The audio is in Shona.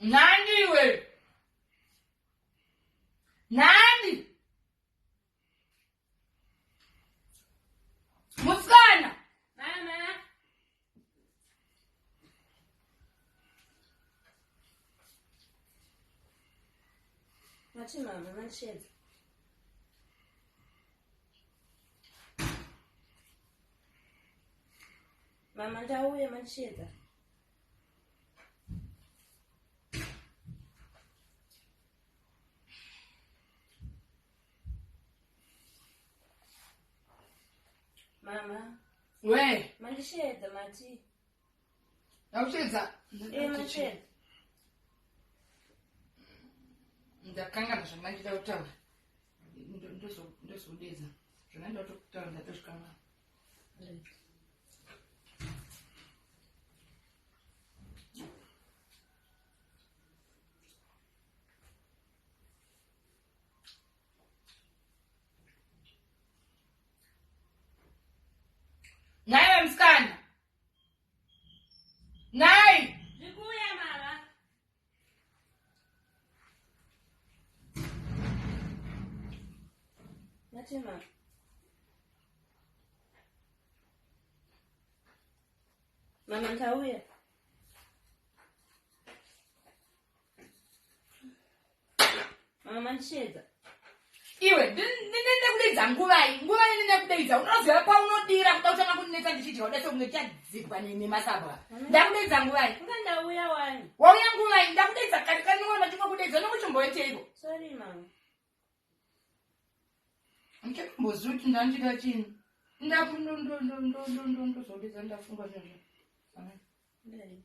Nandi we. Nandi. Muskana. Mama. Ngathi mama mandisheze. Mama ndawuye mandisheza. Mama. We. Mandisheza mati. Yausheza. Mandisheza. Ndakanga zvamanje tautaura. Ndozodeza. Zvinoenda kutaura ndatosvikanga. Naye msikana. Naye. Ndikuya mama. Ngathi mama. Mama ndawuya. Mama mandisheza. Iwe, ndinekudeidza nguva iyi ndinekudeidza. Unoziva paunodira kuda kutanga kundinetsa ndichiti wada sekunotiadzikwa nemasabwa. Ndakudeidza nguva iyi. Ndauya wani. Wauya nguva iyi ndakudeidza kare kandiona matingokudeidza nokuchimboiteiko. Sorry mama. Ndichimboziva kuti ndandida chini. Ndozodedza ndafunga zvinezvo. Ndai.